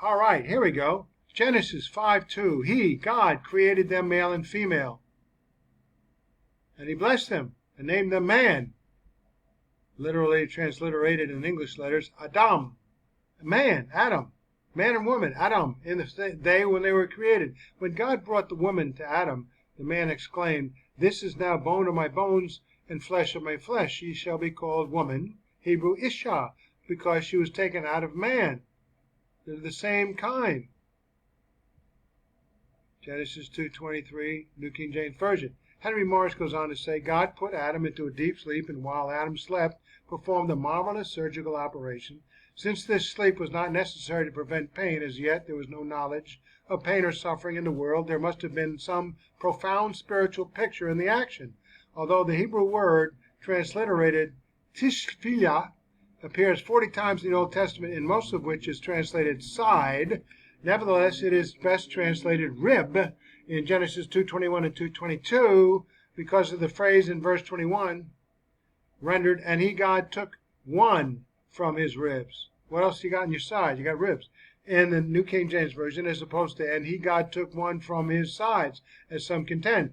All right, here we go. Genesis 5:2. He, God, created them male and female. And he blessed them and named them man. Literally transliterated in English letters, Adham. Man, Adam. Man and woman, Adham, in the day when they were created. When God brought the woman to Adam, the man exclaimed, "This is now bone of my bones and flesh of my flesh. She shall be called woman," Hebrew isshâ, because she was taken out of man. They're the same kind. Genesis 2:23, New King James Version. Henry Morris goes on to say, God put Adam into a deep sleep, and while Adam slept, performed a marvelous surgical operation. Since this sleep was not necessary to prevent pain, as yet there was no knowledge of pain or suffering in the world, there must have been some profound spiritual picture in the action. Although the Hebrew word transliterated tsifilA appears 40 times in the Old Testament, in most of which is translated side, nevertheless it is best translated rib in Genesis 2:21 and 2:22 because of the phrase in verse 21 rendered, "And he, God, took one from his ribs." What else you got in your side? You got ribs. In the New King James Version, as opposed to, "And he, God, took one from his sides," as some contend.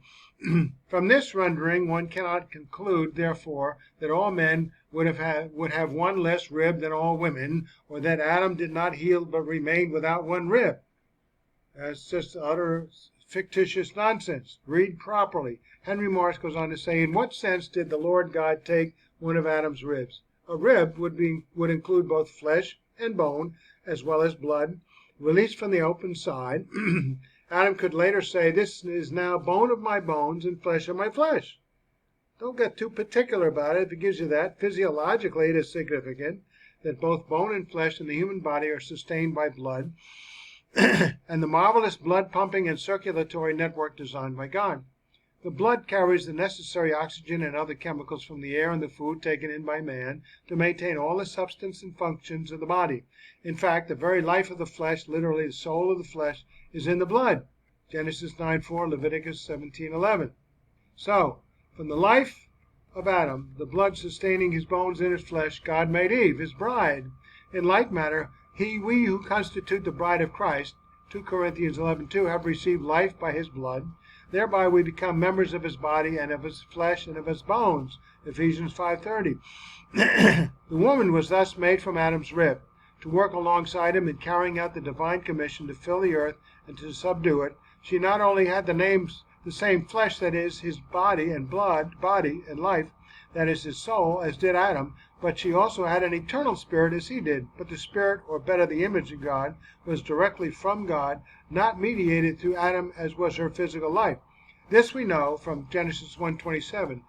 From this rendering, one cannot conclude, therefore, that all men would have one less rib than all women, or that Adam did not heal but remained without one rib. That's just utter fictitious nonsense. Read properly. Henry Morris goes on to say, in what sense did the Lord God take one of Adam's ribs? A rib would include both flesh and bone, as well as blood, released from the open side. Adam could later say, "This is now bone of my bones and flesh of my flesh." Don't get too particular about it if it gives you that. Physiologically, it is significant that both bone and flesh in the human body are sustained by blood and the marvelous blood pumping and circulatory network designed by God. The blood carries the necessary oxygen and other chemicals from the air and the food taken in by man to maintain all the substance and functions of the body. In fact, the very life of the flesh, literally the soul of the flesh, is in the blood. Genesis 9:4, Leviticus 17:11. So, from the life of Adam, the blood sustaining his bones and his flesh, God made Eve, his bride. In like manner, we who constitute the bride of Christ, 2 Corinthians 11:2, have received life by his blood. Thereby we become members of his body and of his flesh and of his bones. Ephesians 5:30. The woman was thus made from Adam's rib, to work alongside him in carrying out the divine commission to fill the earth and to subdue it. She not only had the same flesh, that is, his body and blood, body and life, that is, his soul, as did Adam, but she also had an eternal spirit as he did. But the spirit, or better the image of God, was directly from God, not mediated through Adam as was her physical life. This we know from Genesis 1:27.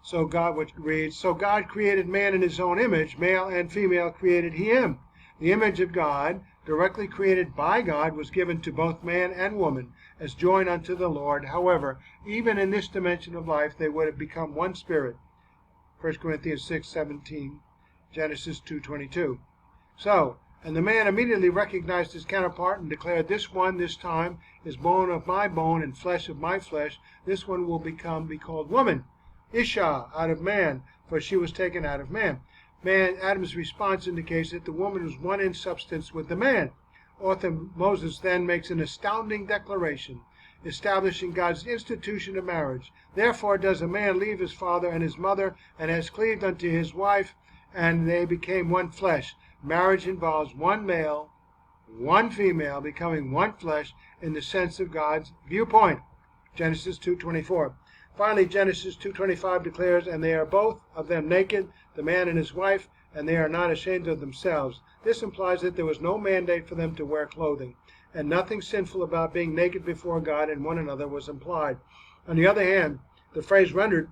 So God, which reads, "So God created man in his own image, male and female created he him." The image of God, directly created by God, was given to both man and woman as joined unto the Lord. However, even in this dimension of life, they would have become one spirit. 1 Corinthians 6:17, Genesis 2:22. So, and the man immediately recognized his counterpart and declared, "This one, this time, is bone of my bone and flesh of my flesh. This one will be called woman, isshâ, out of man, for she was taken out of man." Adam's response indicates that the woman was one in substance with the man. Author Moses then makes an astounding declaration, establishing God's institution of marriage. "Therefore does a man leave his father and his mother, and has cleaved unto his wife, and they became one flesh." Marriage involves one male, one female, becoming one flesh in the sense of God's viewpoint. Genesis 2:24. Finally, Genesis 2:25 declares, "And they are both of them naked, the man and his wife, and they are not ashamed of themselves." This implies that there was no mandate for them to wear clothing, and nothing sinful about being naked before God and one another was implied. On the other hand, the phrase rendered,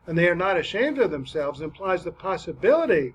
"and they are not ashamed of themselves," implies the possibility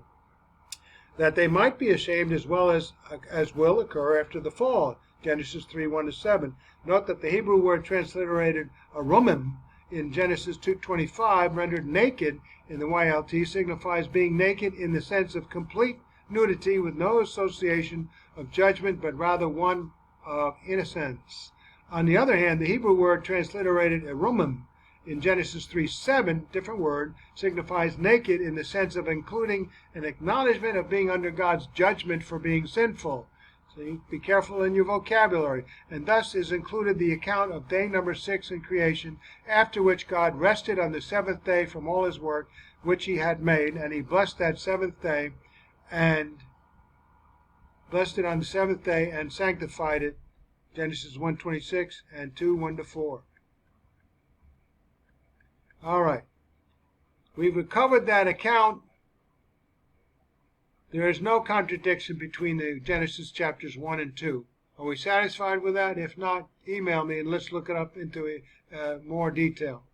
that they might be ashamed as well as will occur after the fall. Genesis 3:1-7. Note that the Hebrew word transliterated arumim in Genesis 2:25, rendered naked in the YLT, signifies being naked in the sense of complete nudity with no association of judgment, but rather one of innocence. On the other hand, the Hebrew word transliterated arumim in Genesis 3:7, different word, signifies naked in the sense of including an acknowledgement of being under God's judgment for being sinful. See, be careful in your vocabulary. And thus is included the account of day number 6 in creation, after which God rested on the seventh day from all his work which he had made, and he blessed that seventh day, and blessed it on the seventh day and sanctified it. Genesis 1:26 and 2:1-4. All right. We've recovered that account. There is no contradiction between the Genesis chapters 1 and 2. Are we satisfied with that? If not, email me and let's look it up into more detail.